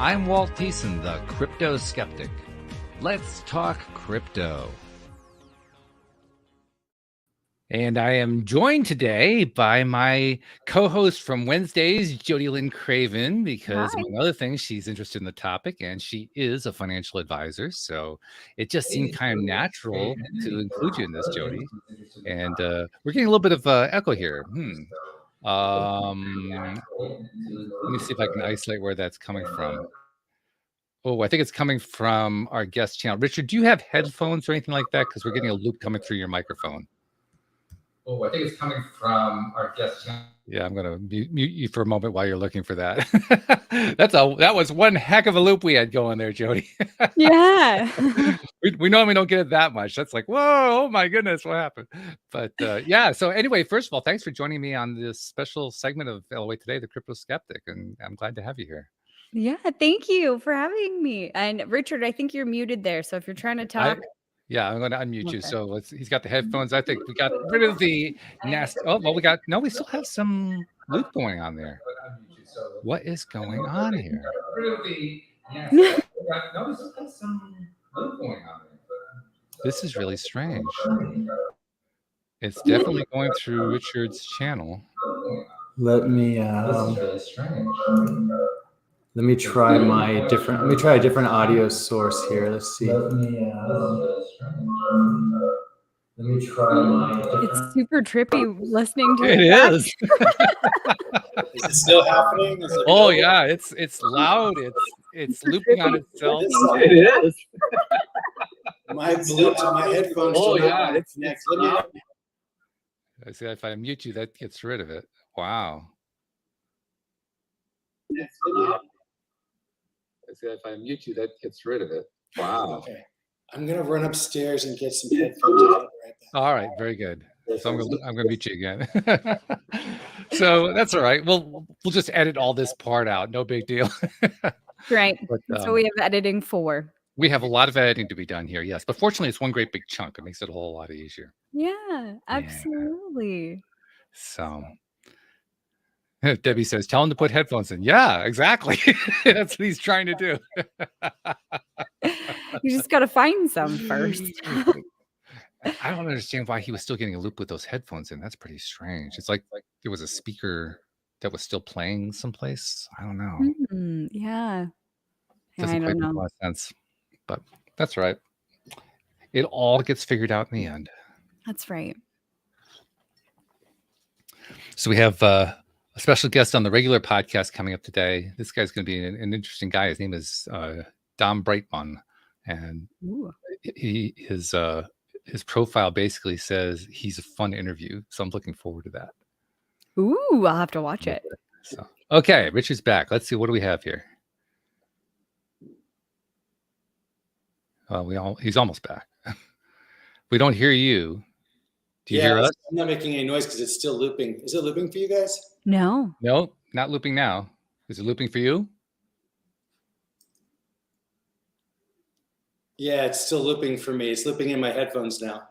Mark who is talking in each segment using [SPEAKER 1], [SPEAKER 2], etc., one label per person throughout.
[SPEAKER 1] I'm Walt Thiessen, the Crypto Skeptic. Let's talk crypto. And I am joined today by my co-host from Wednesdays, Jodielynn Craven, because
[SPEAKER 2] Hi.
[SPEAKER 1] among other things, she's interested in the topic and she is a financial advisor. So it just seemed kind of natural to include you in this, Jody. And we're getting a little bit of echo here. Let me see if I can isolate where that's coming from. Oh, I think it's coming from our guest channel. Richard, do you have headphones or anything like that? Because we're getting a loop coming through your microphone. Oh, I think it's coming from our guest channel. Yeah, I'm going to mute you for a moment while you're looking for that. That was one heck of a loop we had going there, Jody.
[SPEAKER 2] Yeah.
[SPEAKER 1] we normally don't get it that much. That's like, whoa, oh my goodness, what happened? But yeah, so anyway, first of all, thanks for joining me on this special segment of LOA Today, the Crypto Skeptic, and I'm glad to have you here.
[SPEAKER 2] Yeah, thank you for having me. And Richard, I think you're muted there. So if you're trying to talk.
[SPEAKER 1] Yeah, I'm going to unmute you. So he's got the headphones. I think we got rid of the nasty. Oh, well, we still have some loop going on there. What is going on here? This is really strange. It's definitely going through Richard's channel.
[SPEAKER 3] Let me try a different audio source here. Let's see.
[SPEAKER 2] It's super trippy listening to
[SPEAKER 1] it. It is.
[SPEAKER 4] Is it still happening?
[SPEAKER 1] Oh yeah, it's loud. It's looping on itself. It is.
[SPEAKER 4] My headphones.
[SPEAKER 1] Oh yeah, it's loud. I see. If I mute you, that gets rid of it. Wow. I see. If I mute you, that gets rid of it. Wow.
[SPEAKER 4] Okay. I'm gonna run upstairs and get some headphones.
[SPEAKER 1] All right, very good. So I'm gonna mute you again. So that's all right. We'll just edit all this part out. No big deal.
[SPEAKER 2] Right. But, so we have editing for.
[SPEAKER 1] We have a lot of editing to be done here, yes. But fortunately, it's one great big chunk. It makes it a whole lot easier.
[SPEAKER 2] Yeah, absolutely.
[SPEAKER 1] Yeah. So Debbie says, tell him to put headphones in. Yeah, exactly. That's what he's trying to do.
[SPEAKER 2] You just got to find some first.
[SPEAKER 1] I don't understand why he was still getting a loop with those headphones in. That's pretty strange. It's like there was a speaker that was still playing someplace. I don't know.
[SPEAKER 2] Yeah.
[SPEAKER 1] Doesn't quite make a lot of sense. But that's right. It all gets figured out in the end.
[SPEAKER 2] That's right.
[SPEAKER 1] So we have a special guest on the regular podcast coming up today. This guy's going to be an interesting guy. His name is Dom Brightman, and his profile basically says he's a fun interview. So I'm looking forward to that.
[SPEAKER 2] Ooh, I'll have to watch it.
[SPEAKER 1] So okay, Richard's back. Let's see, what do we have here? He's almost back. We don't hear you. Do you hear us?
[SPEAKER 4] I'm not making any noise because it's still looping. Is it looping for you guys?
[SPEAKER 2] No,
[SPEAKER 1] not looping now. Is it looping for you?
[SPEAKER 4] Yeah, it's still looping for me. It's looping in my headphones now.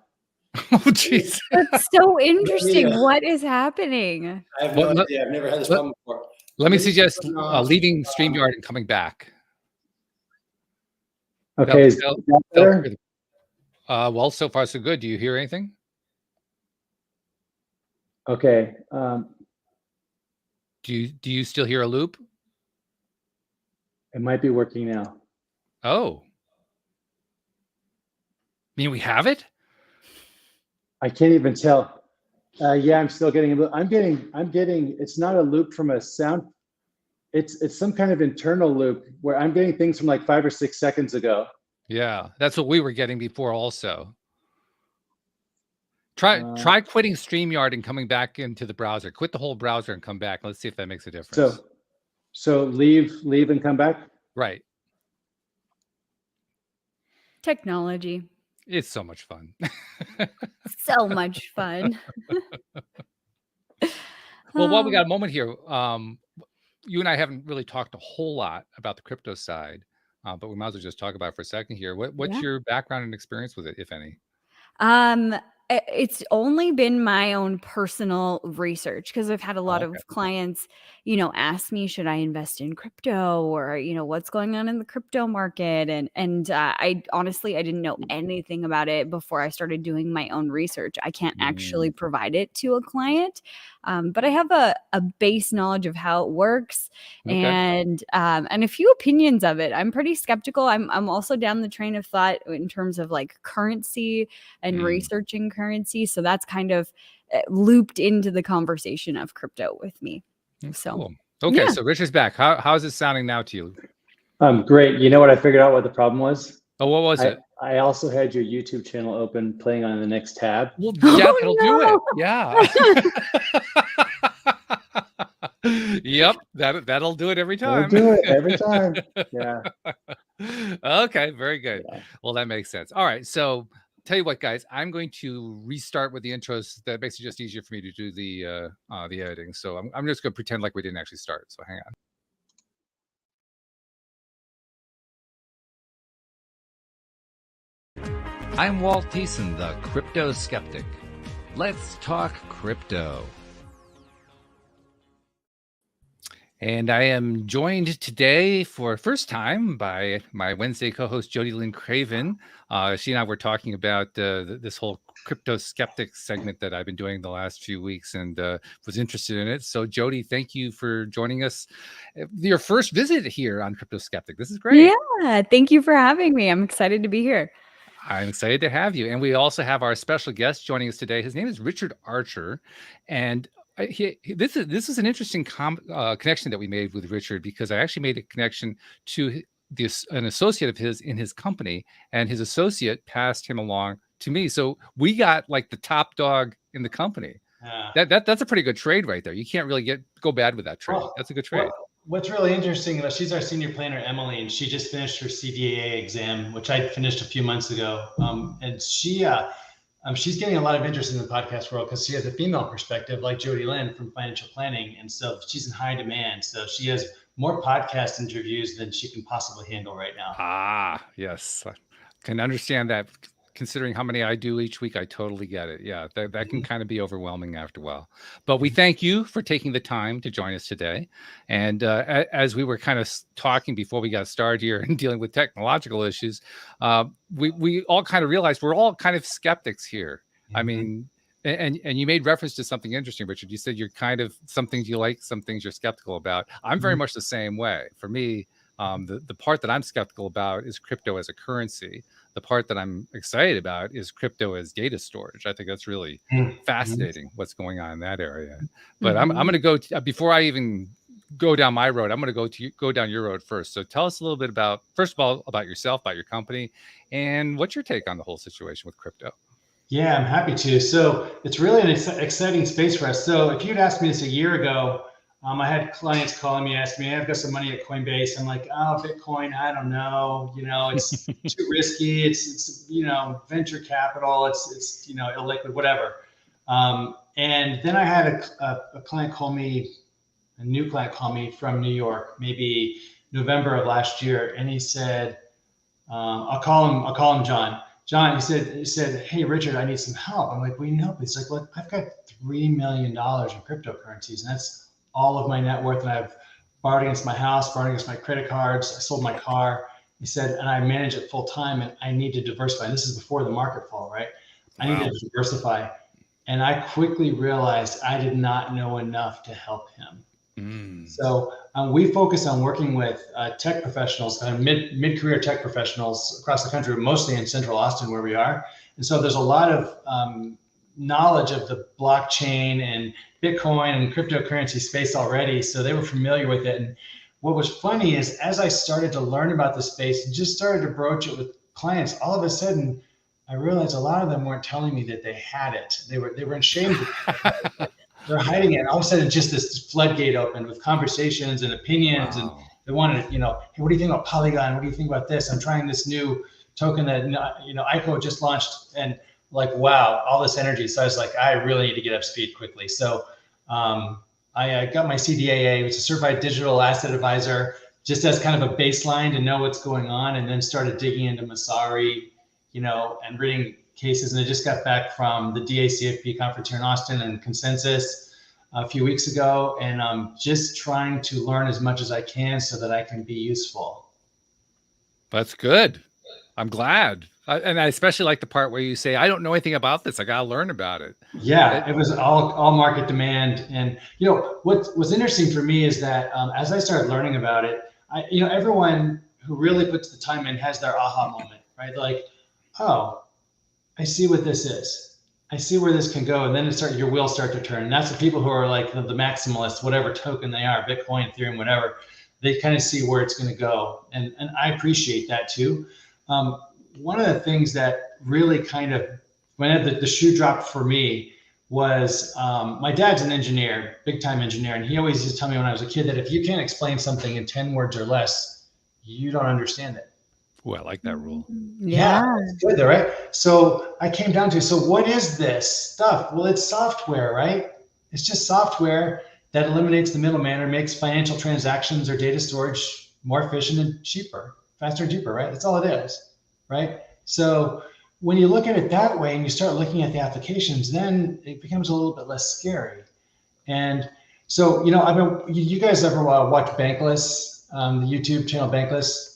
[SPEAKER 1] Oh, jeez.
[SPEAKER 2] That's so interesting. Yeah. What is happening?
[SPEAKER 4] I have no idea. I've never had this problem before.
[SPEAKER 1] Let me suggest leaving StreamYard and coming back.
[SPEAKER 3] Okay, is that better?
[SPEAKER 1] Well, so far so good. Do you hear anything?
[SPEAKER 3] Okay.
[SPEAKER 1] Do you still hear a loop?
[SPEAKER 3] It might be working now.
[SPEAKER 1] Oh. I mean, we have it?
[SPEAKER 3] I can't even tell. Yeah, I'm still getting a loop. I'm getting, it's not a loop from a sound. It's some kind of internal loop where I'm getting things from like 5 or 6 seconds ago.
[SPEAKER 1] Yeah, that's what we were getting before also. Try quitting StreamYard and coming back into the browser. Quit the whole browser and come back. Let's see if that makes a difference.
[SPEAKER 3] So leave and come back?
[SPEAKER 1] Right.
[SPEAKER 2] Technology.
[SPEAKER 1] It's so much fun.
[SPEAKER 2] So much fun.
[SPEAKER 1] Well, while we got a moment here, you and I haven't really talked a whole lot about the crypto side, but we might as well just talk about it for a second here. What's your background and experience with it, if any?
[SPEAKER 2] It's only been my own personal research because I've had a lot
[SPEAKER 1] Okay.
[SPEAKER 2] of clients, ask me, should I invest in crypto or, what's going on in the crypto market? And I honestly, I didn't know anything about it before I started doing my own research. I can't actually provide it to a client, but I have a base knowledge of how it works
[SPEAKER 1] Okay.
[SPEAKER 2] and a few opinions of it. I'm pretty skeptical. I'm also down the train of thought in terms of like currency and researching currency. So that's kind of looped into the conversation of crypto with me. So
[SPEAKER 1] Cool. Okay,
[SPEAKER 2] yeah.
[SPEAKER 1] so Richard's back. How's it sounding now to you?
[SPEAKER 3] Great. You know what? I figured out what the problem was.
[SPEAKER 1] Oh, what was it?
[SPEAKER 3] I also had your YouTube channel open, playing on the next tab.
[SPEAKER 1] Well, yeah, that'll do it. Yeah. Yep, that'll do it every time.
[SPEAKER 3] That'll do it every time. Yeah.
[SPEAKER 1] Okay, very good.
[SPEAKER 3] Yeah.
[SPEAKER 1] Well, that makes sense. All right, so tell you what, guys, I'm going to restart with the intros. That makes it just easier for me to do the editing. So I'm just going to pretend like we didn't actually start. So hang on. I'm Walt Thiessen, the Crypto Skeptic. Let's talk crypto. And I am joined today for first time by my Wednesday co-host, Jodielynn Craven. She and I were talking about this whole Crypto Skeptic segment that I've been doing the last few weeks and was interested in it. So Jody, thank you for joining us. Your first visit here on Crypto Skeptic. This is great.
[SPEAKER 2] Yeah, thank you for having me. I'm excited to be here.
[SPEAKER 1] I'm excited to have you. And we also have our special guest joining us today. His name is Richard Archer. And this is an interesting connection that we made with Richard, because I actually made a connection to an associate of his in his company, and his associate passed him along to me. So we got like the top dog in the company. That's a pretty good trade right there. You can't really go bad with that trade. That's a good trade.
[SPEAKER 5] What's really interesting, she's our senior planner, Emily, and she just finished her CDAA exam, which I finished a few months ago. And she's getting a lot of interest in the podcast world because she has a female perspective, like Jodielynn from financial planning. And so she's in high demand. So she has more podcast interviews than she can possibly handle right now.
[SPEAKER 1] Ah, yes. I can understand that. Considering how many I do each week, I totally get it. Yeah, that can kind of be overwhelming after a while. But we thank you for taking the time to join us today. And as we were kind of talking before we got started here and dealing with technological issues, we all kind of realized we're all kind of skeptics here. I mean, and you made reference to something interesting, Richard. You said you're kind of, some things you like, some things you're skeptical about. I'm very much the same way. For me, the part that I'm skeptical about is crypto as a currency. The part that I'm excited about is crypto as data storage. I think that's really fascinating what's going on in that area. But I'm going to go before I even go down my road. I'm going to go down your road first. So tell us a little bit about, first of all, about yourself, about your company, and what's your take on the whole situation with crypto?
[SPEAKER 5] Yeah, I'm happy to. So it's really an exciting space for us. So if you'd asked me this a year ago, I had clients calling me, asking me, I've got some money at Coinbase. I'm like, oh, Bitcoin, I don't know. It's too risky. It's venture capital. It's illiquid, whatever. And then I had a client call me, a new client call me from New York, maybe November of last year. And he said, I'll call him John. John, he said, hey, Richard, I need some help. I'm like, we need help. He's like, look, I've got $3 million in cryptocurrencies, and that's all of my net worth. And I've borrowed against my house, borrowed against my credit cards. I sold my car. He said, and I manage it full time, and I need to diversify. And this is before the market fall, right? I need to diversify. And I quickly realized I did not know enough to help him. So we focus on working with tech professionals, mid-career tech professionals across the country, mostly in Central Austin where we are. And so there's a lot of knowledge of the blockchain and Bitcoin and cryptocurrency space already. So they were familiar with it. And what was funny is as I started to learn about the space and just started to broach it with clients, all of a sudden I realized a lot of them weren't telling me that they had it. They were ashamed of it. They're hiding it. And all of a sudden, just this floodgate opened with conversations and opinions. And they wanted, hey, what do you think about Polygon? What do you think about this? I'm trying this new token that, ICO just launched, and like, wow, all this energy. So I was like, I really need to get up to speed quickly. So I got my CDAA, which is a certified digital asset advisor, just as kind of a baseline to know what's going on, and then started digging into Masari, and reading cases, and I just got back from the DACFP conference here in Austin and Consensus a few weeks ago, and I'm just trying to learn as much as I can so that I can be useful.
[SPEAKER 1] That's good. I'm glad. And I especially like the part where you say, I don't know anything about this. I got to learn about it.
[SPEAKER 5] Yeah, it was all market demand. And, what was interesting for me is that as I started learning about it, everyone who really puts the time in has their aha moment, right? They're like, oh, I see what this is. I see where this can go. And then your wheels start to turn. And that's the people who are like the maximalists, whatever token they are, Bitcoin, Ethereum, whatever, they kind of see where it's going to go. And I appreciate that too. One of the things that really kind of, when the shoe dropped for me was my dad's an engineer, big time engineer. And he always used to tell me when I was a kid that if you can't explain something in 10 words or less, you don't understand it.
[SPEAKER 1] Oh, I like that rule.
[SPEAKER 2] Yeah.
[SPEAKER 5] It's good though, right? So I came down to, so what is this stuff? Well, it's software, right? It's just software that eliminates the middleman or makes financial transactions or data storage more efficient and cheaper, faster and cheaper, right? That's all it is, right? So when you look at it that way and you start looking at the applications, then it becomes a little bit less scary. And so, you guys ever watch Bankless, the YouTube channel Bankless?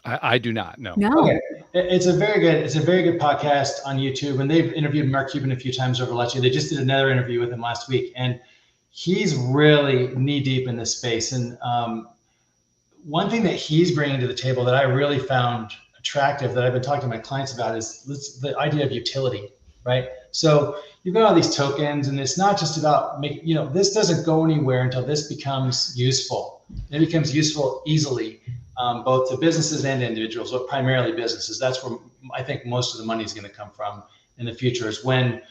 [SPEAKER 1] I do not know.
[SPEAKER 2] No.
[SPEAKER 5] Okay. It's a very good podcast on YouTube, and they've interviewed Mark Cuban a few times over lunch. They just did another interview with him last week, and he's really knee deep in this space. And one thing that he's bringing to the table that I really found attractive, that I've been talking to my clients about, is the idea of utility, right? So you've got all these tokens, and it's not just about this doesn't go anywhere until this becomes useful. It becomes useful easily. Both to businesses and individuals, but primarily businesses. That's where I think most of the money is going to come from in the future, is when,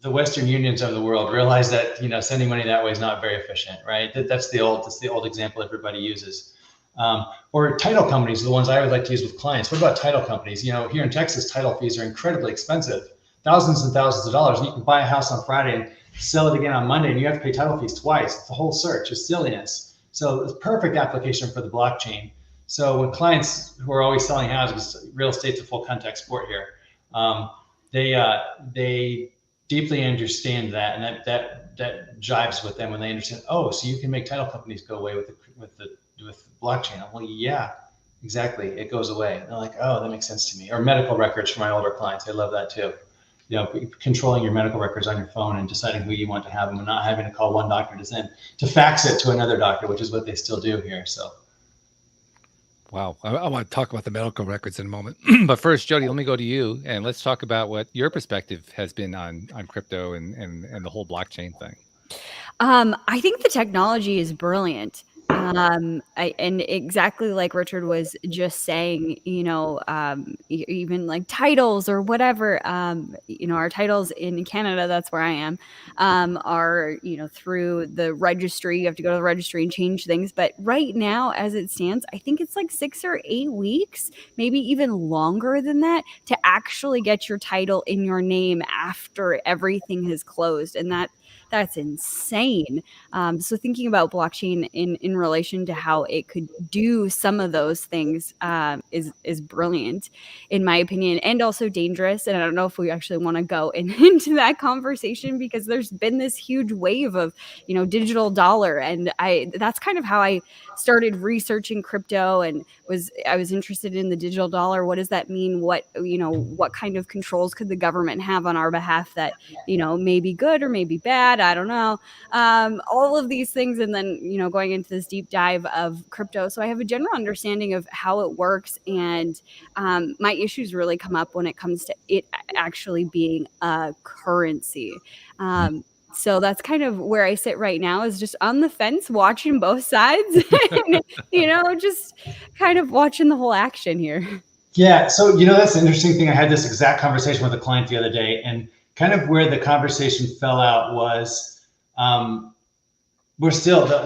[SPEAKER 5] the Western unions of the world realize that, sending money that way is not very efficient, right? That's the old example everybody uses. Or title companies are the ones I would like to use with clients. What about title companies? Here in Texas, title fees are incredibly expensive, thousands and thousands of dollars. And you can buy a house on Friday and sell it again on Monday, and you have to pay title fees twice. It's a whole search. It's silliness. So it's a perfect application for the blockchain. So when clients who are always selling houses, real estate's a full contact sport here, they deeply understand that, and that jives with them when they understand, oh, so you can make title companies go away with blockchain. I'm like, yeah, exactly. It goes away. And they're like, oh, that makes sense to me. Or medical records for my older clients. I love that too. Controlling your medical records on your phone and deciding who you want to have them, and not having to call one doctor to fax it to another doctor, which is what they still do here. So,
[SPEAKER 1] wow, I want to talk about the medical records in a moment. But first, Jody, let me go to you, and let's talk about what your perspective has been on crypto and the whole blockchain thing.
[SPEAKER 2] I think the technology is brilliant. And exactly like Richard was just saying, even like titles or whatever, our titles in Canada, that's where I am, are, through the registry. You have to go to the registry and change things. But right now, as it stands, I think it's like 6 or 8 weeks, maybe even longer than that, to actually get your title in your name after everything has closed. And that's insane. So thinking about blockchain in relation to how it could do some of those things is brilliant, in my opinion, and also dangerous. And I don't know if we actually want to go into that conversation, because there's been this huge wave of, digital dollar. And that's kind of how I started researching crypto, and I was interested in the digital dollar. What does that mean? What kind of controls could the government have on our behalf that, may be good or may be bad? I don't know. All of these things. And then, going into this deep dive of crypto. So I have a general understanding of how it works. And my issues really come up when it comes to it actually being a currency. So that's kind of where I sit right now, is just on the fence, watching both sides, and, just kind of watching the whole action here.
[SPEAKER 5] Yeah. So, that's the interesting thing. I had this exact conversation with a client the other day, and kind of where the conversation fell out was, the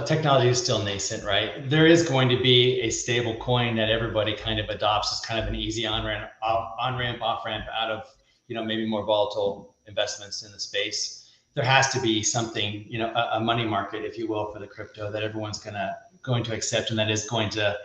[SPEAKER 5] technology is still nascent, right? There is going to be a stable coin that everybody kind of adopts as kind of an easy on-ramp, off-ramp out of, maybe more volatile investments in the space. There has to be something, a money market, if you will, for the crypto that everyone's going to accept, and that is going to,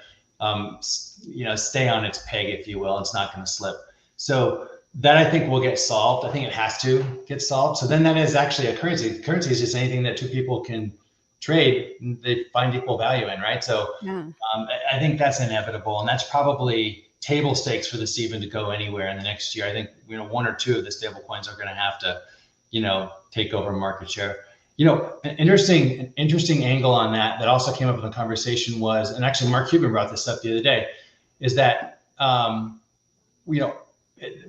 [SPEAKER 5] stay on its peg, if you will. It's not going to slip. So that I think will get solved. I think it has to get solved. So then that is actually a currency. Currency is just anything that two people can trade, and they find equal value in, right? So I think that's inevitable, and that's probably table stakes for this even to go anywhere in the next year. I think, one or two of the stable coins are going to have to, take over market share. An interesting angle on that also came up in the conversation was, and actually Mark Cuban brought this up the other day, is that,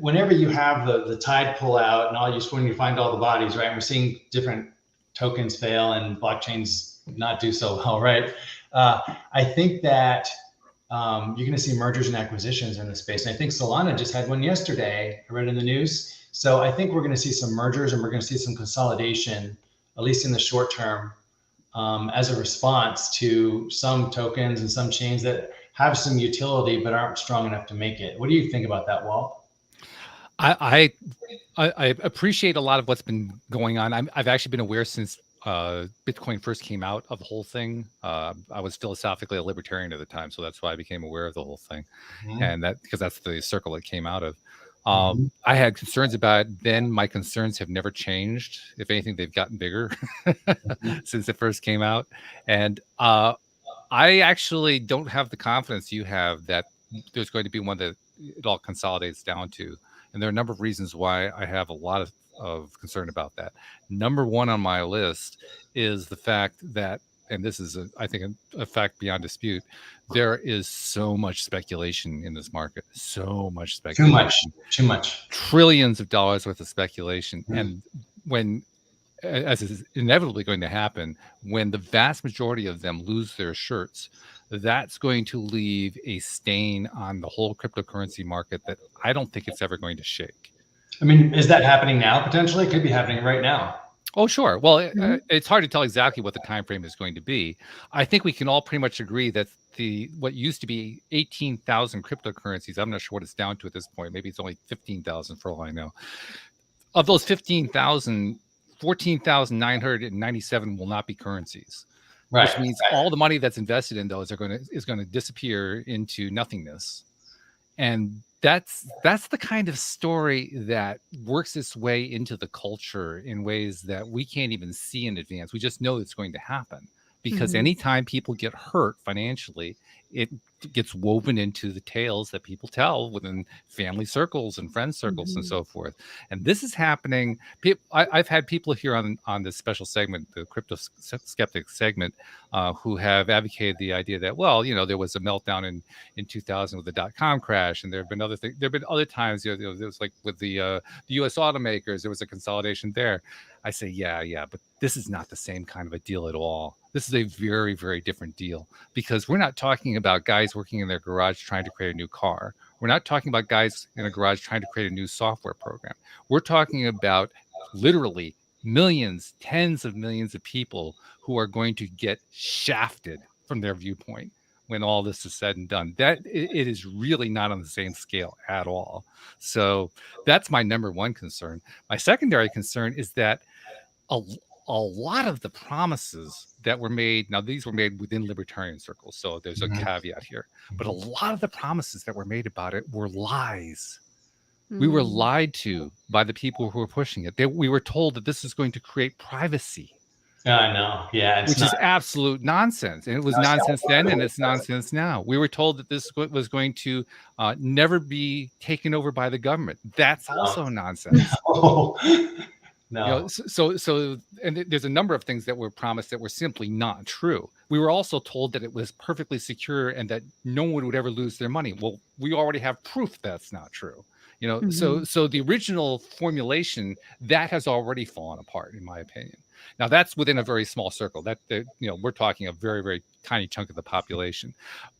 [SPEAKER 5] whenever you have the tide pull out and when you find all the bodies, right? And we're seeing different tokens fail and blockchains not do so well, right? I think that you're going to see mergers and acquisitions in the space. And I think Solana just had one yesterday. I read in the news. So I think we're going to see some mergers and we're going to see some consolidation, at least in the short term, as a response to some tokens and some chains that have some utility but aren't strong enough to make it. What do you think about that, Walt?
[SPEAKER 1] I appreciate a lot of what's been going on. I've actually been aware since Bitcoin first came out of the whole thing. I was philosophically a libertarian at the time, so that's why I became aware of the whole thing, and because that's the circle it came out of. I had concerns about it then. My concerns have never changed. If anything, they've gotten bigger since it first came out, and I actually don't have the confidence you have that there's going to be one that it all consolidates down to. And there are a number of reasons why I have a lot of concern about that. Number one on my list is the fact that, and this is, I think, a fact beyond dispute, there is so much speculation in this market. So much speculation.
[SPEAKER 5] Too much.
[SPEAKER 1] Trillions of dollars worth of speculation. And when, as is inevitably going to happen, when the vast majority of them lose their shirts, that's going to leave a stain on the whole cryptocurrency market that I don't think it's ever going to shake.
[SPEAKER 5] I mean, is that happening now? Potentially, it could be happening right now.
[SPEAKER 1] Oh, sure. Well, it's hard to tell exactly what the time frame is going to be. I think we can all pretty much agree that what used to be 18,000 cryptocurrencies, I'm not sure what it's down to at this point. Maybe it's only 15,000 for all I know. Of those 15,000, 14,997 will not be currencies. Right. Which means all the money that's invested in those is going to disappear into nothingness. And that's the kind of story that works its way into the culture in ways that we can't even see in advance. We just know it's going to happen because anytime people get hurt financially, it gets woven into the tales that people tell within family circles and friend circles and so forth. And this is happening. I've had people here on this special segment, the Crypto Skeptic segment, who have advocated the idea that, well, there was a meltdown in 2000 with the .com crash, and there have been other things. There have been other times, there was like with the U.S. automakers, there was a consolidation there. I say, yeah, but this is not the same kind of a deal at all. This is a very, very different deal because we're not talking about guys working in their garage trying to create a new car. We're not talking about guys in a garage trying to create a new software program. We're talking about literally millions, tens of millions of people who are going to get shafted from their viewpoint when all this is said and done. That it is really not on the same scale at all. So that's my number one concern. My secondary concern is that a lot of the promises that were made, now these were made within libertarian circles, so there's a caveat here, but a lot of the promises that were made about it were lies. We were lied to by the people who were pushing it. We were told that this is going to create privacy.
[SPEAKER 5] I know. Yeah.
[SPEAKER 1] Which is absolute nonsense. And it was nonsense then, and it's nonsense now. We were told that this was going to never be taken over by the government. That's also nonsense. No. So and there's a number of things that were promised that were simply not true. We were also told that it was perfectly secure and that no one would ever lose their money. Well, we already have proof that's not true. So the original formulation that has already fallen apart, in my opinion. Now that's within a very small circle. We're talking a very, very tiny chunk of the population.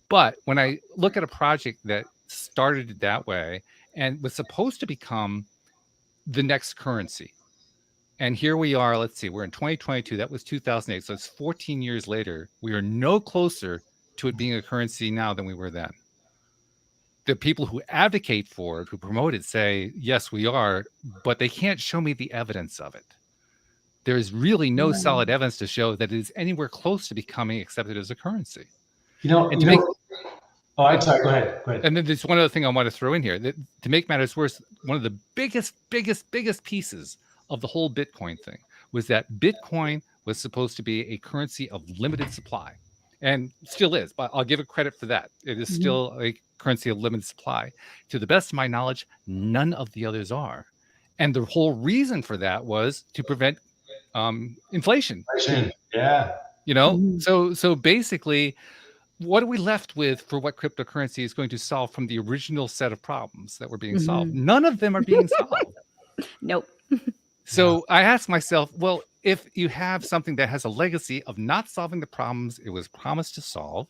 [SPEAKER 1] But when I look at a project that started that way and was supposed to become the next currency, and here we are, let's see, we're in 2022. That was 2008. So it's 14 years later. We are no closer to it being a currency now than we were then. The people who advocate for it, who promote it, say, yes, we are, but they can't show me the evidence of it. There is really no solid evidence to show that it is anywhere close to becoming accepted as a currency.
[SPEAKER 5] Oh, Oh, I'm sorry. Go ahead. Go ahead.
[SPEAKER 1] And then there's one other thing I want to throw in here that, to make matters worse, one of the biggest pieces of the whole Bitcoin thing was that Bitcoin was supposed to be a currency of limited supply, and still is, but I'll give it credit for that. It is still a currency of limited supply. To the best of my knowledge, none of the others are. And the whole reason for that was to prevent inflation.
[SPEAKER 5] Yeah.
[SPEAKER 1] You know, so basically, what are we left with for what cryptocurrency is going to solve from the original set of problems that were being solved? None of them are being solved.
[SPEAKER 2] Nope.
[SPEAKER 1] So I ask myself, well, if you have something that has a legacy of not solving the problems it was promised to solve,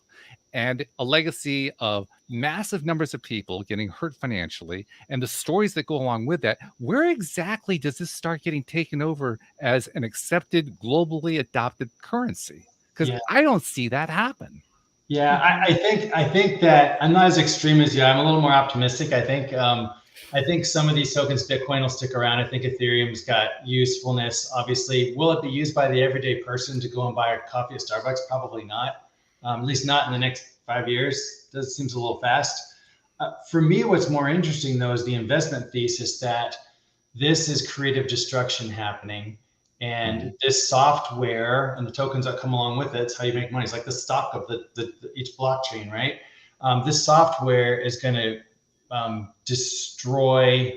[SPEAKER 1] and a legacy of massive numbers of people getting hurt financially, and the stories that go along with that, where exactly does this start getting taken over as an accepted, globally adopted currency? Because I don't see that happen.
[SPEAKER 5] Yeah, I think that I'm not as extreme as you. I'm a little more optimistic. I think some of these tokens, Bitcoin will stick around. I think Ethereum's got usefulness. Obviously, will it be used by the everyday person to go and buy a coffee at Starbucks? Probably not. At least not in the next 5 years. That seems a little fast. For me, what's more interesting though is the investment thesis that this is creative destruction happening. And this software and the tokens that come along with it's how you make money. It's like the stock of each blockchain, right? This software is going to destroy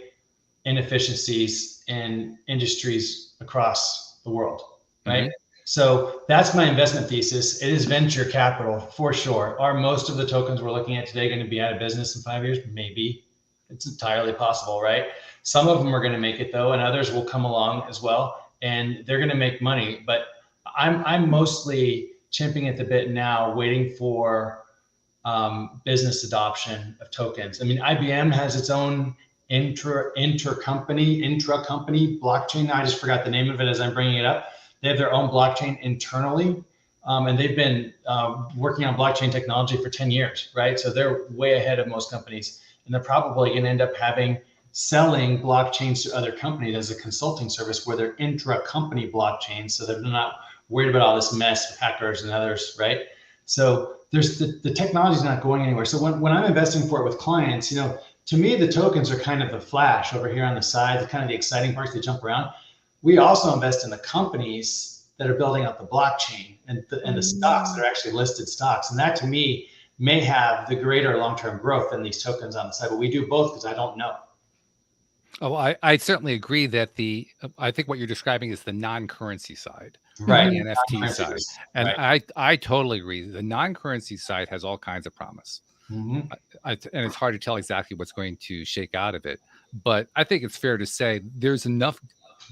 [SPEAKER 5] inefficiencies in industries across the world, right? So that's my investment thesis. It is venture capital for sure. Are most of the tokens we're looking at today going to be out of business in 5 years? Maybe. It's entirely possible, right? Some of them are going to make it though, and others will come along as well. And they're going to make money, but I'm mostly chimping at the bit now, waiting for business adoption of tokens. I mean, IBM has its own intra-company blockchain. I just forgot the name of it as I'm bringing it up. They have their own blockchain internally, and they've been working on blockchain technology for 10 years, right? So they're way ahead of most companies, and they're probably going to end up selling blockchains to other companies as a consulting service where they're intra-company blockchains, so they're not worried about all this mess with hackers and others, right? So there's the technology is not going anywhere. So when I'm investing for it with clients, you know, to me, the tokens are kind of the flash over here on the side, the kind of the exciting parts, they jump around. We also invest in the companies that are building out the blockchain and the stocks that are actually listed stocks. And that to me may have the greater long-term growth than these tokens on the side, but we do both because I don't know.
[SPEAKER 1] Oh, I certainly agree that I think what you're describing is the non-currency side,
[SPEAKER 5] right?
[SPEAKER 1] The NFT side, and right. I totally agree. The non-currency side has all kinds of promise, and it's hard to tell exactly what's going to shake out of it. But I think it's fair to say there's enough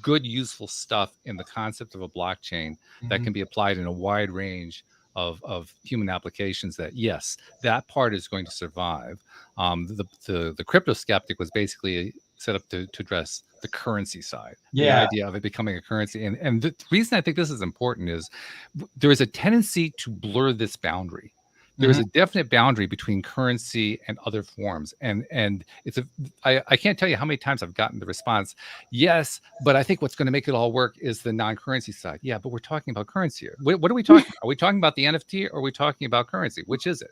[SPEAKER 1] good, useful stuff in the concept of a blockchain that can be applied in a wide range of human applications. That yes, that part is going to survive. The crypto skeptic was basically set up to address the currency side, the idea of it becoming a currency. And the reason I think this is important is there is a tendency to blur this boundary. There is a definite boundary between currency and other forms. And it's I can't tell you how many times I've gotten the response, yes, but I think what's going to make it all work is the non-currency side. Yeah, but we're talking about currency here. What are we talking about? Are we talking about the NFT or are we talking about currency? Which is it?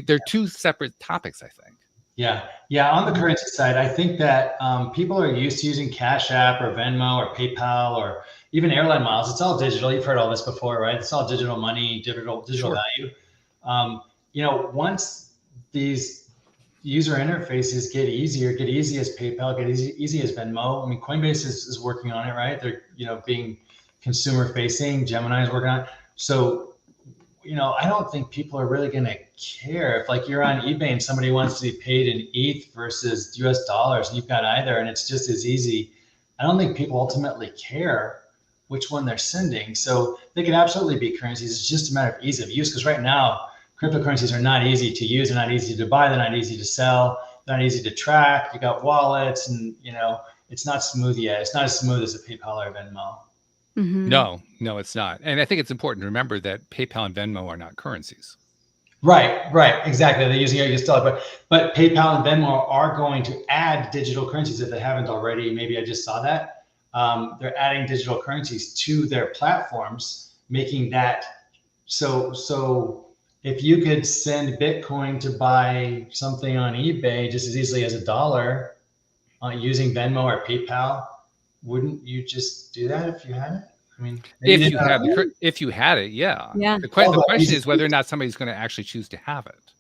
[SPEAKER 1] They're two separate topics, I think.
[SPEAKER 5] Yeah. On the currency side, I think that people are used to using Cash App or Venmo or PayPal or even airline miles. It's all digital. You've heard all this before, right? It's all digital money, digital value. You know, once these user interfaces get easy as PayPal, get easy as Venmo. I mean, Coinbase is working on it, right? They're being consumer facing. Gemini is working on it. So I don't think people are really going to care if like you're on eBay and somebody wants to be paid in ETH versus US dollars and you've got either and it's just as easy. I don't think people ultimately care which one they're sending. So they can absolutely be currencies. It's just a matter of ease of use because right now cryptocurrencies are not easy to use. They're not easy to buy. They're not easy to sell. They're not easy to track. You got wallets and it's not smooth yet. It's not as smooth as a PayPal or Venmo.
[SPEAKER 1] No, it's not. And I think it's important to remember that PayPal and Venmo are not currencies.
[SPEAKER 5] Right, exactly. They're using it as dollar, but PayPal and Venmo are going to add digital currencies if they haven't already. Maybe I just saw that. They're adding digital currencies to their platforms, making that so if you could send Bitcoin to buy something on eBay just as easily as $1 using Venmo or PayPal, wouldn't you just do that if you had it? I mean,
[SPEAKER 1] if you had it, yeah.
[SPEAKER 2] Yeah.
[SPEAKER 1] The question is whether or not somebody's going to actually choose to have it,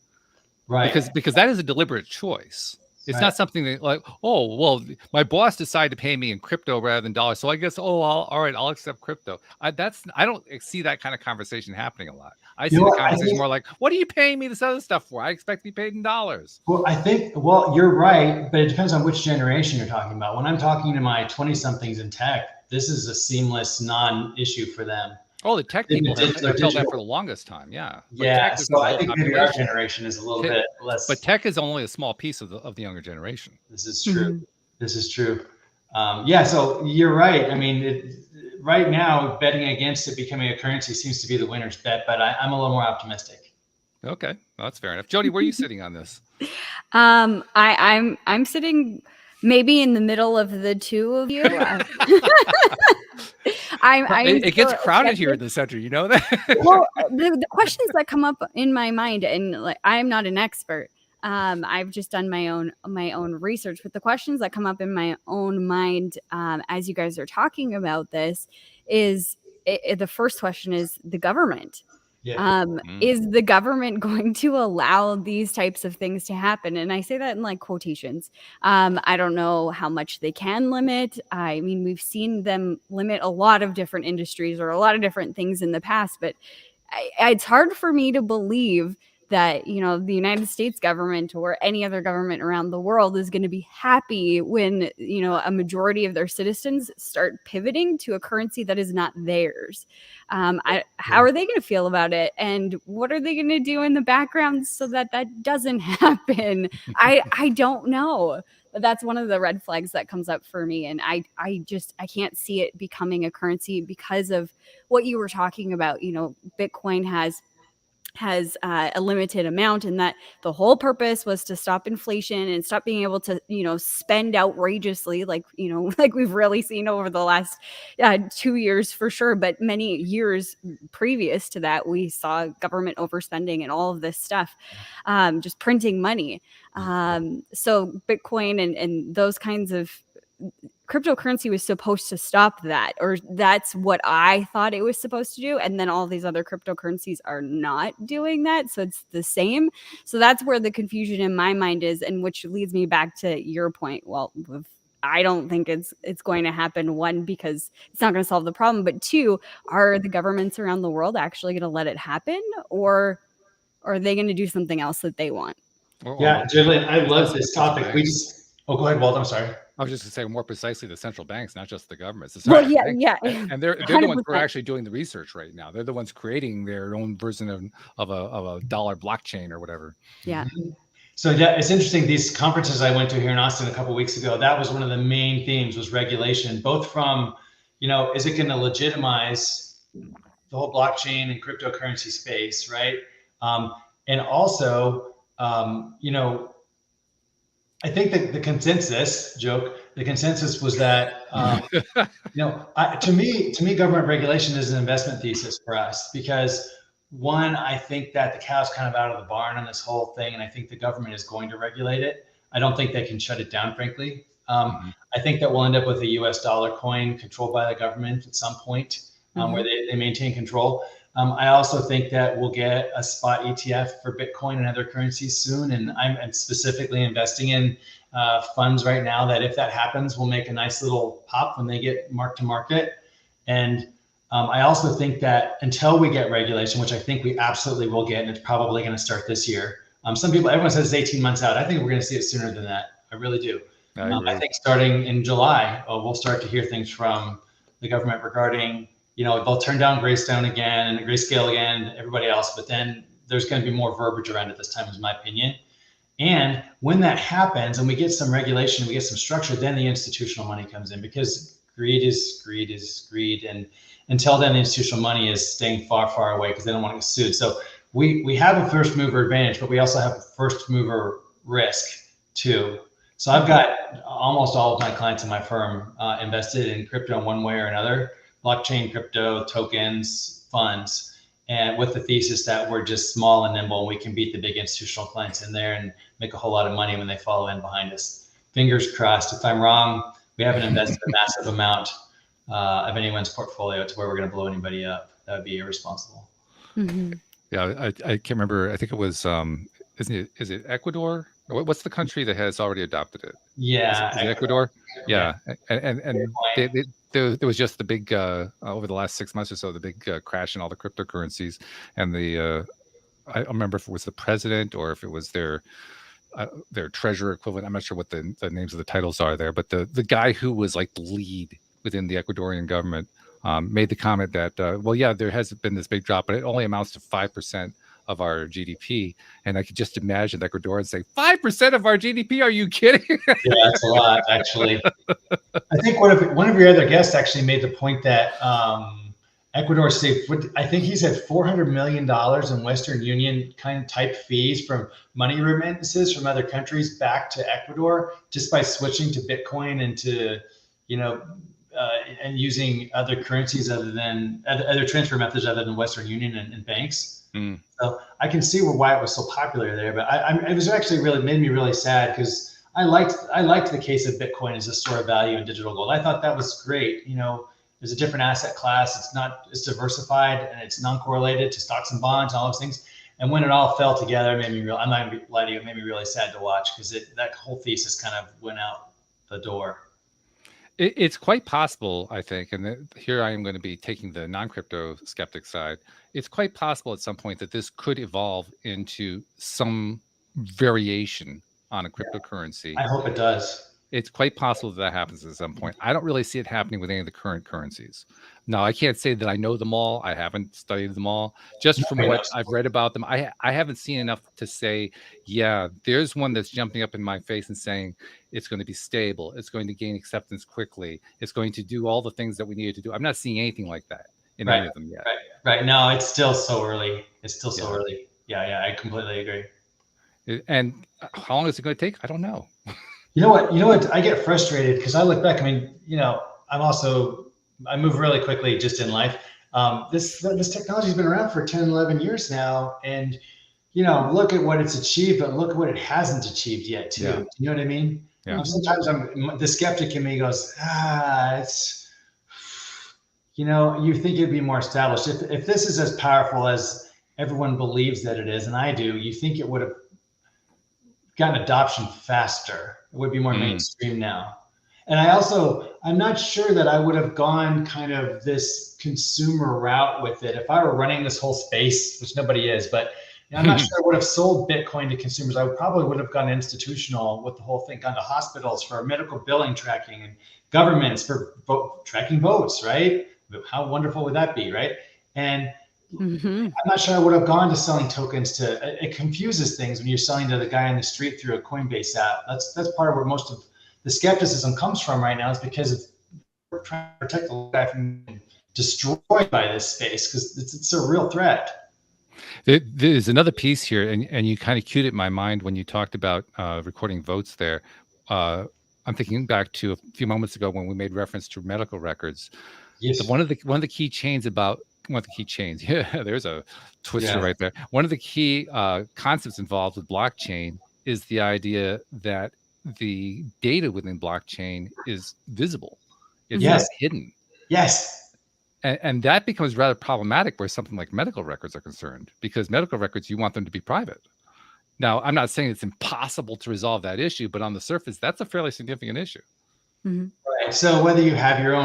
[SPEAKER 5] right?
[SPEAKER 1] Because that is a deliberate choice. It's
[SPEAKER 5] Right.
[SPEAKER 1] not something that like, oh, well, my boss decided to pay me in crypto rather than dollars, so I guess, all right, I'll accept crypto. I don't see that kind of conversation happening a lot. I see the conversation more like, what are you paying me this other stuff for? I expect to be paid in dollars.
[SPEAKER 5] Well, I think, well, you're right, but it depends on which generation you're talking about. When I'm talking to my 20-somethings in tech, this is a seamless non-issue for them.
[SPEAKER 1] Oh, the tech people have felt that for the longest time. Yeah.
[SPEAKER 5] Yeah. So I think maybe our generation is a little bit less.
[SPEAKER 1] But tech is only a small piece of the younger generation.
[SPEAKER 5] This is true. This is true. Yeah. So you're right. I mean, right now, betting against it becoming a currency seems to be the winner's bet, but I'm a little more optimistic.
[SPEAKER 1] Okay, well, that's fair enough. Jody, where are you sitting on this?
[SPEAKER 2] I'm sitting maybe in the middle of the two of you.
[SPEAKER 1] It gets crowded here in the center, you know that?
[SPEAKER 2] Well, the questions that come up in my mind, and like I'm not an expert. I've just done my own research, but the questions that come up in my own mind as you guys are talking about this is the first question is the government.
[SPEAKER 5] Yeah.
[SPEAKER 2] Is the government going to allow these types of things to happen? And I say that in like quotations. I don't know how much they can limit. I mean, we've seen them limit a lot of different industries or a lot of different things in the past, but it's hard for me to believe that, you know, the United States government or any other government around the world is going to be happy when, you know, a majority of their citizens start pivoting to a currency that is not theirs. How are they going to feel about it? And what are they going to do in the background so that that doesn't happen? I don't know. But that's one of the red flags that comes up for me. And I can't see it becoming a currency because of what you were talking about. You know, Bitcoin has a limited amount, and that the whole purpose was to stop inflation and stop being able to, you know, spend outrageously, like, you know, like we've really seen over the last 2 years for sure. But many years previous to that, we saw government overspending and all of this stuff, just printing money. So Bitcoin and those kinds of cryptocurrency was supposed to stop that, or that's what I thought it was supposed to do. And then all these other cryptocurrencies are not doing that. So it's the same. So that's where the confusion in my mind is, and which leads me back to your point. Well, I don't think it's going to happen. One, because it's not going to solve the problem. But two, are the governments around the world actually going to let it happen, or are they going to do something else that they want?
[SPEAKER 5] Yeah, Jodielynn, I love this topic. Go ahead, Walt. I'm sorry.
[SPEAKER 1] I was just going to say more precisely the central banks, not just the governments.
[SPEAKER 2] Yeah.
[SPEAKER 1] And they're the ones who are actually doing the research right now. They're the ones creating their own version of a dollar blockchain or whatever.
[SPEAKER 2] Yeah.
[SPEAKER 5] So yeah, it's interesting. These conferences I went to here in Austin a couple of weeks ago, that was one of the main themes, was regulation, both from, you know, is it going to legitimize the whole blockchain and cryptocurrency space, right? And also, you know, I think that the consensus was that, you know, to me, government regulation is an investment thesis for us, because one, I think that the cow's kind of out of the barn on this whole thing, and I think the government is going to regulate it. I don't think they can shut it down, frankly. I think that we'll end up with a US dollar coin controlled by the government at some point, where they maintain control. I also think that we'll get a spot ETF for Bitcoin and other currencies soon. And I'm specifically investing in funds right now that, if that happens, will make a nice little pop when they get marked to market. And I also think that until we get regulation, which I think we absolutely will get, and it's probably going to start this year. Everyone says it's 18 months out. I think we're going to see it sooner than that. I really do. I think starting in July, we'll start to hear things from the government regarding, you know, they'll turn down Grayscale again, everybody else, but then there's going to be more verbiage around it this time, is my opinion. And when that happens and we get some regulation, we get some structure, then the institutional money comes in, because greed is greed. And until then, the institutional money is staying far, far away because they don't want to get sued. So we have a first mover advantage, but we also have a first mover risk too. So I've got almost all of my clients in my firm invested in crypto in one way or another. Blockchain, crypto, tokens, funds. and with the thesis that we're just small and nimble and we can beat the big institutional clients in there and make a whole lot of money when they follow in behind us. Fingers crossed. If I'm wrong, we haven't invested a massive amount of anyone's portfolio to where we're going to blow anybody up. That would be irresponsible.
[SPEAKER 2] Mm-hmm.
[SPEAKER 1] Yeah, I can't remember. I think it was is it Ecuador? What's the country that has already adopted it?
[SPEAKER 5] Yeah,
[SPEAKER 1] is it Ecuador? Yeah, and there was just the big over the last 6 months or so, the big crash in all the cryptocurrencies, and I don't remember if it was the president or if it was their treasurer equivalent. I'm not sure what the names of the titles are there, but the guy who was like the lead within the Ecuadorian government made the comment that, well, yeah, there has been this big drop, but it only amounts to 5% of our GDP. And I could just imagine Ecuador and say, 5% of our GDP? Are you kidding?
[SPEAKER 5] Yeah, that's a lot, actually. I think one of your other guests actually made the point that Ecuador saved, I think he said $400 million in Western Union kind of type fees from money remittances from other countries back to Ecuador just by switching to Bitcoin and to, and using other currencies other transfer methods other than Western Union and banks. Mm. So I can see why it was so popular there, but it was actually made me really sad because I liked the case of Bitcoin as a store of value in digital gold. I thought that was great. There's a different asset class. It's diversified and it's non-correlated to stocks and bonds and all those things. And when it all fell together, it made me I'm not gonna lie to you, it made me really sad to watch because that whole thesis kind of went out the door.
[SPEAKER 1] It's quite possible, I think, and here I am going to be taking the non-crypto skeptic side. It's quite possible at some point that this could evolve into some variation on a cryptocurrency.
[SPEAKER 5] I hope it does.
[SPEAKER 1] It's quite possible that happens at some point. I don't really see it happening with any of the current currencies. Now, I can't say that I know them all. I haven't studied them all. Just from what I've read about them, I haven't seen enough to say, yeah, there's one that's jumping up in my face and saying it's going to be stable. It's going to gain acceptance quickly. It's going to do all the things that we needed to do. I'm not seeing anything like that in any of them yet.
[SPEAKER 5] Right. No, it's still so early. It's still so early. Yeah, I completely agree.
[SPEAKER 1] And how long is it going to take? I don't know.
[SPEAKER 5] You know what? I get frustrated because I look back. I mean, I move really quickly just in life. This technology has been around for 10, 11 years now. And, look at what it's achieved, but look at what it hasn't achieved yet too. Yeah. You know what I mean? Yeah. Sometimes the skeptic in me goes, it's, you think it'd be more established. If this is as powerful as everyone believes that it is, and I do, you think it would have gotten adoption faster. It would be more mainstream now. And I'm not sure that I would have gone kind of this consumer route with it. If I were running this whole space, which nobody is, but I'm not sure I would have sold Bitcoin to consumers. I probably would have gone institutional with the whole thing, gone to hospitals for medical billing tracking and governments for tracking votes, right? How wonderful would that be, right? And I'm not sure I would have gone to selling tokens it confuses things when you're selling to the guy on the street through a Coinbase app. That's part of where most of the skepticism comes from right now, is because we're trying to protect the guy from being destroyed by this space because it's a real threat.
[SPEAKER 1] There's another piece here, and you kind of cued it in my mind when you talked about recording votes there. I'm thinking back to a few moments ago when we made reference to medical records. Yes. One of the key chains about one of the key chains. Yeah, there's a twister right there. One of the key concepts involved with blockchain is the idea that the data within blockchain is visible. It's not hidden.
[SPEAKER 5] Yes.
[SPEAKER 1] And that becomes rather problematic where something like medical records are concerned, because medical records, you want them to be private. Now, I'm not saying it's impossible to resolve that issue, but on the surface, that's a fairly significant issue.
[SPEAKER 5] Mm-hmm. Right. So whether you have your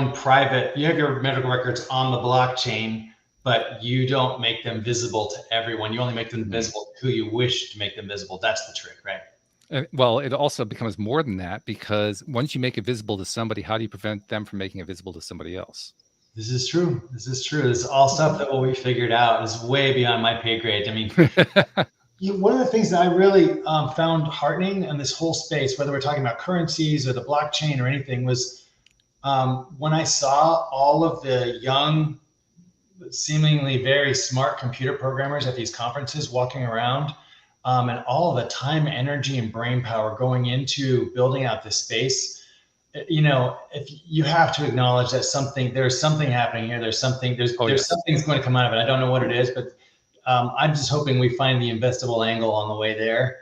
[SPEAKER 5] medical records on the blockchain, but you don't make them visible to everyone. You only make them visible to who you wish to make them visible. That's the trick, right?
[SPEAKER 1] Well, it also becomes more than that, because once you make it visible to somebody, how do you prevent them from making it visible to somebody else?
[SPEAKER 5] This is true. This is all stuff that will be figured out. It's way beyond my pay grade. I mean, one of the things that I really found heartening in this whole space, whether we're talking about currencies or the blockchain or anything, was when I saw all of the young, seemingly very smart computer programmers at these conferences walking around, and all of the time, energy, and brain power going into building out this space. If you have to acknowledge that there's something happening here. There's something's going to come out of it. I don't know what it is, but I'm just hoping we find the investable angle on the way there.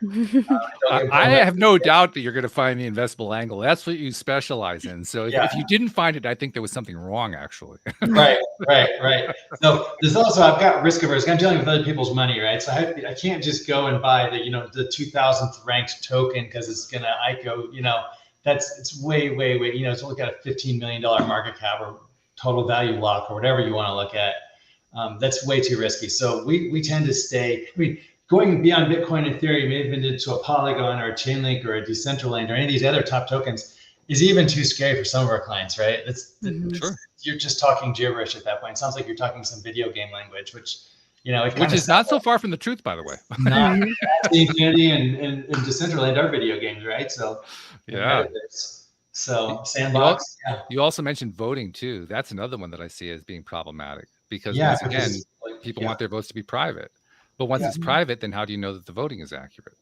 [SPEAKER 1] I have no doubt that you're going to find the investable angle. That's what you specialize in. So if you didn't find it, I think there was something wrong, actually.
[SPEAKER 5] Right. So there's also, I've got risk averse. I'm dealing with other people's money, right? So I can't just go and buy the 2000th ranked token because it's going to ICO, it's way, it's only got a $15 million market cap or total value lock or whatever you want to look at. That's way too risky. So we tend to stay, going beyond Bitcoin and Ethereum, even into a Polygon or a Chainlink or a Decentraland or any of these other top tokens is even too scary for some of our clients, right? Sure. You're just talking gibberish at that point. It sounds like you're talking some video game language, which is not so far from the truth, by the way. Not Infinity and Decentraland are video games, right? So yeah. So Sandbox.
[SPEAKER 1] You also mentioned voting too. That's another one that I see as being problematic because once again, people want their votes to be private. But once it's private, then how do you know that the voting is accurate?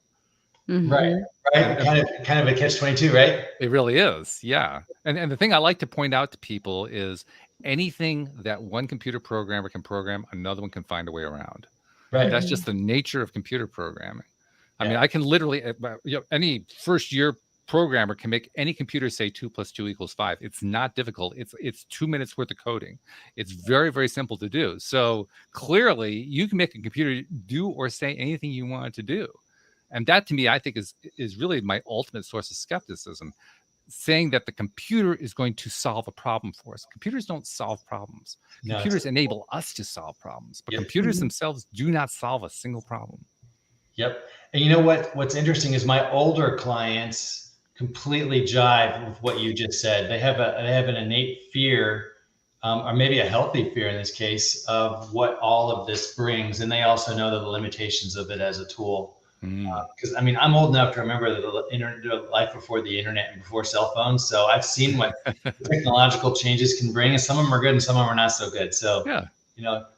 [SPEAKER 5] Right. Kind of a catch-22, right?
[SPEAKER 1] It really is. Yeah. And the thing I like to point out to people is anything that one computer programmer can program, another one can find a way around. Right. That's just the nature of computer programming. I mean, I can literally, any first year programmer can make any computer say 2 + 2 = 5. It's not difficult. It's 2 minutes worth of coding. It's very, very simple to do. So clearly you can make a computer do or say anything you want it to do. And that to me, I think is really my ultimate source of skepticism, saying that the computer is going to solve a problem for us. Computers don't solve problems. Computers enable us to solve problems, but computers themselves do not solve a single problem.
[SPEAKER 5] Yep. And you know what's interesting is my older clients completely jive with what you just said. They have an innate fear, or maybe a healthy fear in this case, of what all of this brings. And they also know the limitations of it as a tool. Because I'm old enough to remember the life before the internet and before cell phones. So I've seen what technological changes can bring, and some of them are good and some of them are not so good. So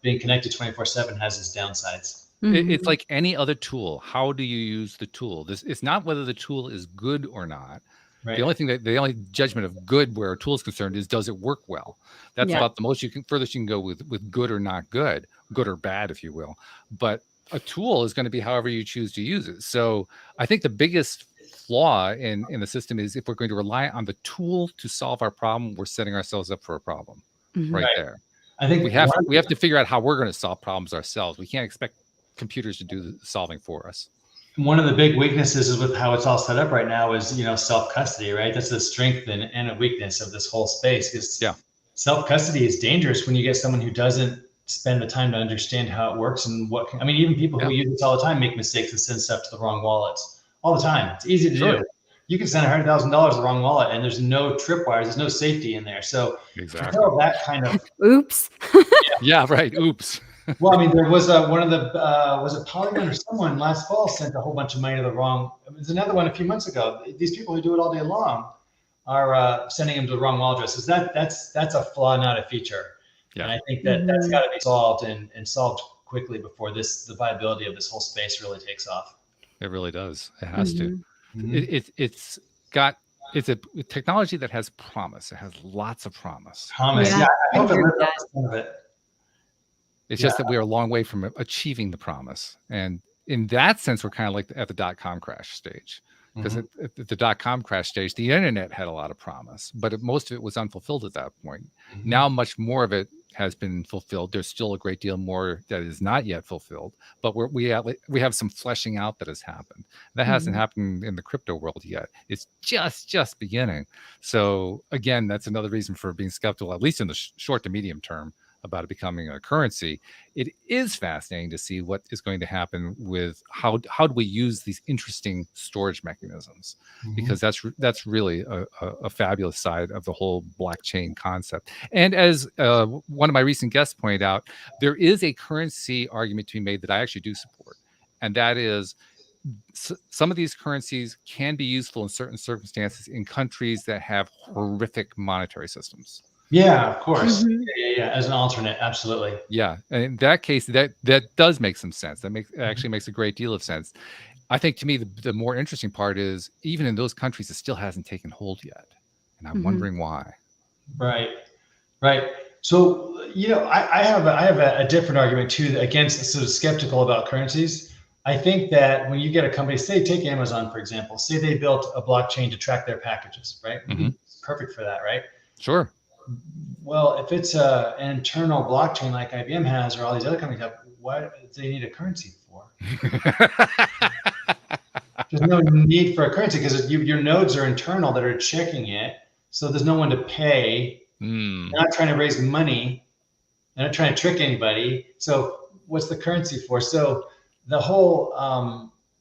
[SPEAKER 5] being connected 24/7 has its downsides.
[SPEAKER 1] It's like any other tool. How do you use the tool? It's not whether the tool is good or not. Right. The only judgment of good where a tool is concerned is, does it work well? That's about the most furthest you can go with good or not good or bad, if you will. But a tool is going to be however you choose to use it. So I think the biggest flaw in the system is if we're going to rely on the tool to solve our problem, we're setting ourselves up for a problem right there. I think we have to figure out how we're going to solve problems ourselves. We can't expect computers to do the solving for us.
[SPEAKER 5] One of the big weaknesses is with how it's all set up right now is, self-custody, right? That's the strength and a weakness of this whole space. Because self-custody is dangerous when you get someone who doesn't spend the time to understand how it works and even people who use this all the time make mistakes and send stuff to the wrong wallets all the time. It's easy to do. You can send $100,000 to the wrong wallet and there's no tripwires, there's no safety in there. So that kind of
[SPEAKER 2] oops.
[SPEAKER 1] Right. Oops.
[SPEAKER 5] Well, there was was it Polygon or someone last fall sent a whole bunch of money to the wrong. There's another one a few months ago. These people who do it all day long are sending them to the wrong wallet addresses. That's a flaw, not a feature. Yeah. And I think that's got to be solved and solved quickly before the viability of this whole space really takes off.
[SPEAKER 1] It really does. It has to. It's a technology that has promise. It has lots of promise.
[SPEAKER 5] I hope some of it.
[SPEAKER 1] It's just that we are a long way from achieving the promise. And in that sense, we're kind of like at the .com crash stage. Because at the .com crash stage, the internet had a lot of promise, but most of it was unfulfilled at that point. Now, much more of it has been fulfilled. There's still a great deal more that is not yet fulfilled, but we have some fleshing out that has happened. That hasn't happened in the crypto world yet. It's just beginning. So again, that's another reason for being skeptical, at least in the short to medium term, about it becoming a currency. It is fascinating to see what is going to happen with how do we use these interesting storage mechanisms, because that's really a fabulous side of the whole blockchain concept. And as one of my recent guests pointed out, there is a currency argument to be made that I actually do support, and that is some of these currencies can be useful in certain circumstances in countries that have horrific monetary systems.
[SPEAKER 5] Yeah, of course. Yeah. As an alternate, absolutely.
[SPEAKER 1] Yeah, and in that case, that does make some sense. That actually makes a great deal of sense. I think to me, the more interesting part is even in those countries, it still hasn't taken hold yet, and I'm wondering why.
[SPEAKER 5] Right. So, I have a different argument too against sort of skeptical about currencies. I think that when you get a company, say, take Amazon, for example, say they built a blockchain to track their packages, right? It's perfect for that, right?
[SPEAKER 1] Sure.
[SPEAKER 5] Well, if it's an internal blockchain like IBM has or all these other companies have, what do they need a currency for? There's no need for a currency because your nodes are internal that are checking it. So there's no one to pay. They're not trying to raise money. They're not trying to trick anybody. So what's the currency for? So the whole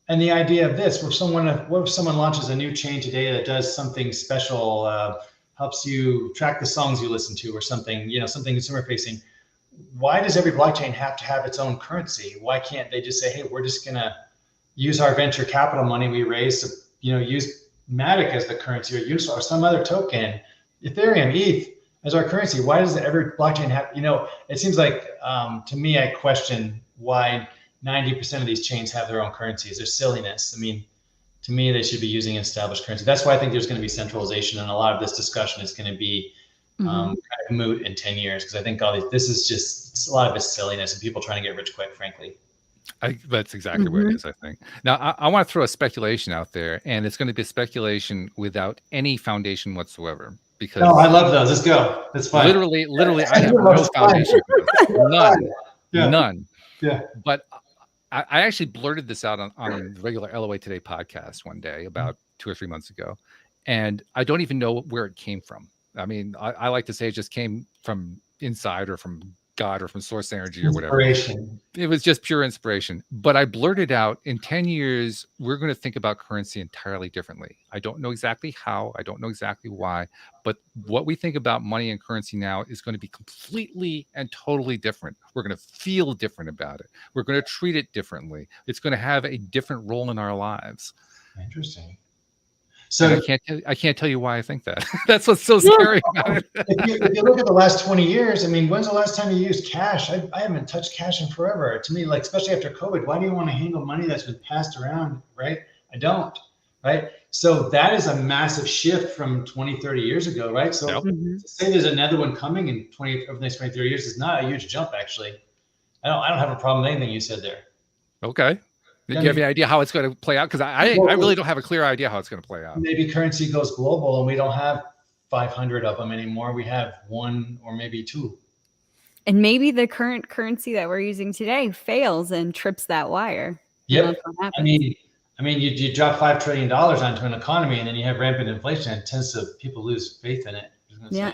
[SPEAKER 5] and the idea of this, what if someone launches a new chain today that does something special, helps you track the songs you listen to or something, something consumer facing. Why does every blockchain have to have its own currency? Why can't they just say, hey, we're just gonna use our venture capital money we raised to, use Matic as the currency or use or some other token, Ethereum, ETH as our currency? Why does every blockchain have, it seems like, to me, I question why 90% of these chains have their own currencies. There's silliness. I mean, to me, they should be using established currency. That's why I think there's going to be centralization, and a lot of this discussion is going to be kind of moot in 10 years, because I think this is just a lot of it's silliness and people trying to get rich quick, frankly.
[SPEAKER 1] That's exactly what it is, I think. Now, I want to throw a speculation out there, and it's going to be a speculation without any foundation whatsoever. Because
[SPEAKER 5] I love those. Let's go. That's fine.
[SPEAKER 1] Literally, I have no foundation. None.
[SPEAKER 5] Yeah.
[SPEAKER 1] But I actually blurted this out on the regular LOA Today podcast one day about 2 or 3 months ago, and I don't even know where it came from. I mean, I like to say it just came from inside or from God or from source energy or whatever. It was just pure inspiration. But I blurted out, in 10 years, we're going to think about currency entirely differently. I don't know exactly how. I don't know exactly why. But what we think about money and currency now is going to be completely and totally different. We're going to feel different about it. We're going to treat it differently. It's going to have a different role in our lives.
[SPEAKER 5] Interesting. So
[SPEAKER 1] I can't tell you why I think that. That's what's so scary about it.
[SPEAKER 5] If you look at the last 20 years, I mean, when's the last time you used cash? I haven't touched cash in forever. To me, like, especially after COVID, why do you want to handle money that's been passed around, right? I don't, right? So that is a massive shift from 20, 30 years ago, right? So to say there's another one coming in over the next 20, 30 years is not a huge jump, actually. I don't have a problem with anything you said there.
[SPEAKER 1] Okay. Do you have any idea how it's going to play out? Because I really don't have a clear idea how it's going to play out.
[SPEAKER 5] Maybe currency goes global and we don't have 500 of them anymore. We have one or maybe two.
[SPEAKER 2] And maybe the current currency that we're using today fails and trips that wire.
[SPEAKER 5] Yep. I mean, you drop $5 trillion onto an economy and then you have rampant inflation. It tends to, people lose faith in it.
[SPEAKER 2] Yeah.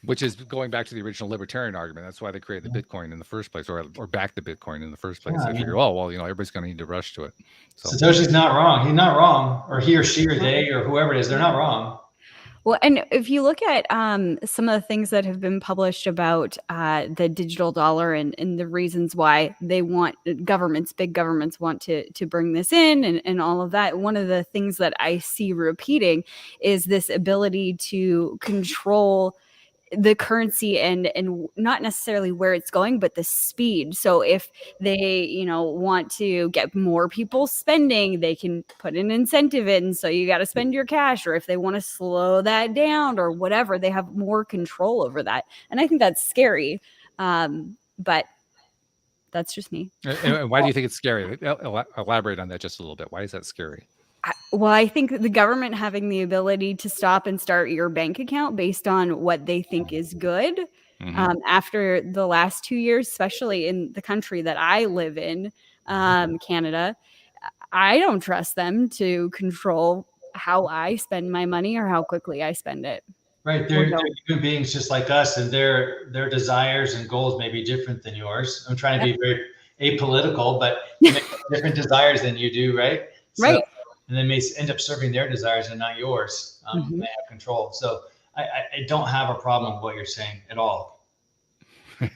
[SPEAKER 1] Which is going back to the original libertarian argument. That's why they created the Bitcoin in the first place, or backed the Bitcoin in the first place. They figure, everybody's going to need to rush to it. So
[SPEAKER 5] Satoshi's not wrong. He's not wrong, or he or she or they or whoever it is, they're not wrong.
[SPEAKER 2] Well, and if you look at some of the things that have been published about the digital dollar and the reasons why they want big governments want to bring this in and all of that, one of the things that I see repeating is this ability to control the currency and not necessarily where it's going, but the speed. So if they, want to get more people spending, they can put an incentive in. So you got to spend your cash, or if they want to slow that down or whatever, they have more control over that. And I think that's scary. But that's just me.
[SPEAKER 1] And why do you think it's scary? Elaborate on that just a little bit. Why is that scary?
[SPEAKER 2] Well, I think the government having the ability to stop and start your bank account based on what they think is good. After the last 2 years, especially in the country that I live in, Canada, I don't trust them to control how I spend my money or how quickly I spend it.
[SPEAKER 5] Right. They're human beings just like us, and their desires and goals may be different than yours. I'm trying to be very apolitical, but they have different desires than you do, right?
[SPEAKER 2] Right.
[SPEAKER 5] And they may end up serving their desires and not yours. They have control. So I don't have a problem with what you're saying at all.
[SPEAKER 2] We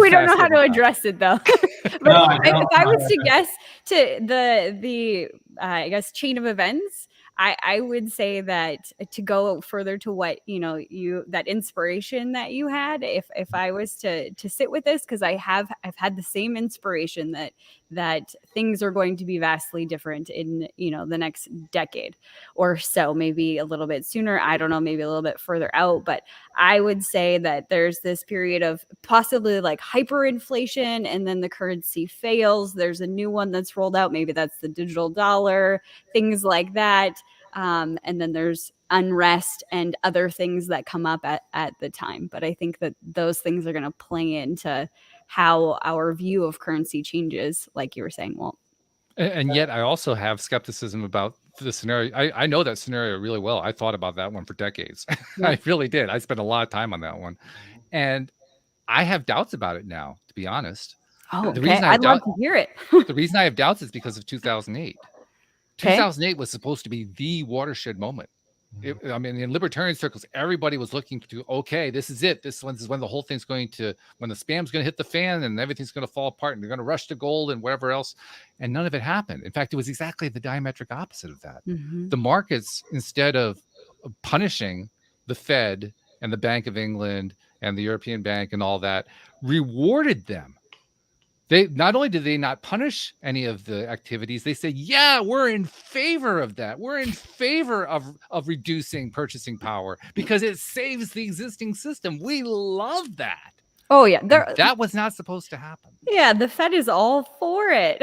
[SPEAKER 2] don't know how to address it, though. But if I was to guess to the I guess chain of events, I would say that to go further to what that inspiration that you had, if I was to sit with this, because I've had the same inspiration that things are going to be vastly different in, the next decade or so, maybe a little bit sooner. I don't know, maybe a little bit further out. But I would say that there's this period of possibly like hyperinflation, and then the currency fails. There's a new one that's rolled out. Maybe that's the digital dollar, things like that. And then there's unrest and other things that come up at the time. But I think that those things are going to play into how our view of currency changes, like you were saying, Walt.
[SPEAKER 1] And yet I also have skepticism about the scenario. I know that scenario really well. I thought about that one for decades. I really did. I spent a lot of time on that one. And I have doubts about it now, to be honest.
[SPEAKER 2] Oh, okay. I'd love to hear it.
[SPEAKER 1] The reason I have doubts is because of 2008. 2008 was supposed to be the watershed moment. I mean, in libertarian circles, everybody was looking to, okay, this is it. This is when the whole thing's when the spam's going to hit the fan and everything's going to fall apart and they're going to rush to gold and whatever else. And none of it happened. In fact, it was exactly the diametric opposite of that. The markets, instead of punishing the Fed and the Bank of England and the European Bank and all that, rewarded them. They not only did they not punish any of the activities, they said, yeah, we're in favor of that. We're in favor of reducing purchasing power because it saves the existing system. We love that.
[SPEAKER 2] Oh, yeah.
[SPEAKER 1] That was not supposed to happen.
[SPEAKER 2] Yeah, the Fed is all for it.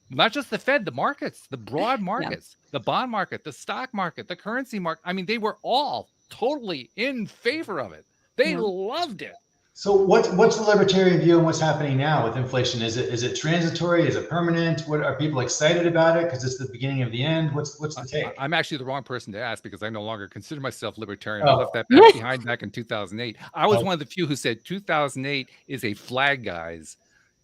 [SPEAKER 1] Not just the Fed, the markets, the broad markets, the bond market, the stock market, the currency market. I mean, they were all totally in favor of it. They loved it.
[SPEAKER 5] So what's the libertarian view on what's happening now with inflation? Is it transitory? Is it permanent? What are people excited about it because it's the beginning of the end? What's the take?
[SPEAKER 1] I'm actually the wrong person to ask because I no longer consider myself libertarian. I left that back in 2008. I was one of the few who said 2008 is a flag, guys.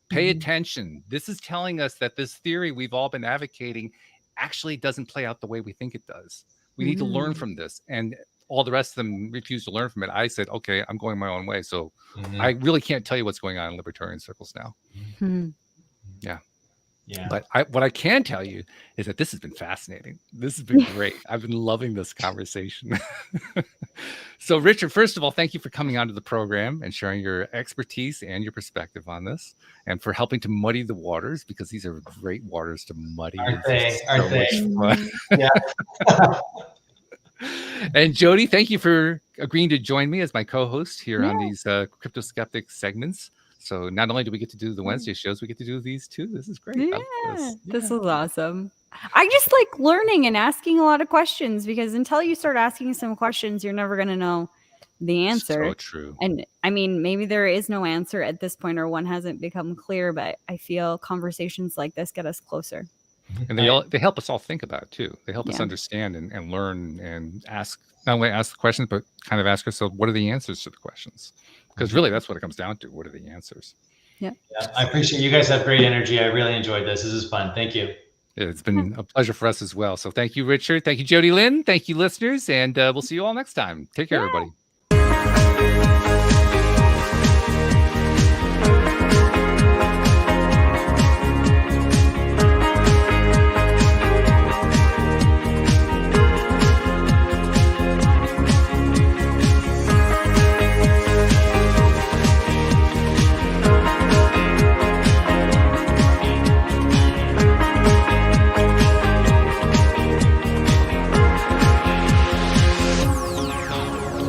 [SPEAKER 1] Pay attention. This is telling us that this theory we've all been advocating actually doesn't play out the way we think it does. We need to learn from this. And all the rest of them refused to learn from it. I said, okay, I'm going my own way. So I really can't tell you what's going on in libertarian circles now. Yeah. But what I can tell you is that this has been fascinating. This has been great. I've been loving this conversation. So Richard, first of all, thank you for coming onto the program and sharing your expertise and your perspective on this and for helping to muddy the waters, because these are great waters to muddy.
[SPEAKER 5] Aren't they?
[SPEAKER 1] Much fun.
[SPEAKER 5] Yeah.
[SPEAKER 1] And Jody, thank you for agreeing to join me as my co-host here on these Crypto Skeptic segments. So not only do we get to do the Wednesday shows, we get to do these too. This is great.
[SPEAKER 2] This is awesome. I just like learning and asking a lot of questions, because until you start asking some questions, you're never going to know the answer.
[SPEAKER 1] So true.
[SPEAKER 2] And I mean, maybe there is no answer at this point, or one hasn't become clear, but I feel conversations like this get us closer.
[SPEAKER 1] And they help us all think about it too. They help us understand and learn and ask, not only ask the questions, but kind of ask ourselves, what are the answers to the questions? Because really that's what it comes down to. What are the answers? Yeah.
[SPEAKER 5] I appreciate you guys have great energy. I really enjoyed this. This is fun. Thank you.
[SPEAKER 1] It's been a pleasure for us as well. So thank you, Richard. Thank you, Jodielynn. Thank you, listeners. And we'll see you all next time. Take care, everybody.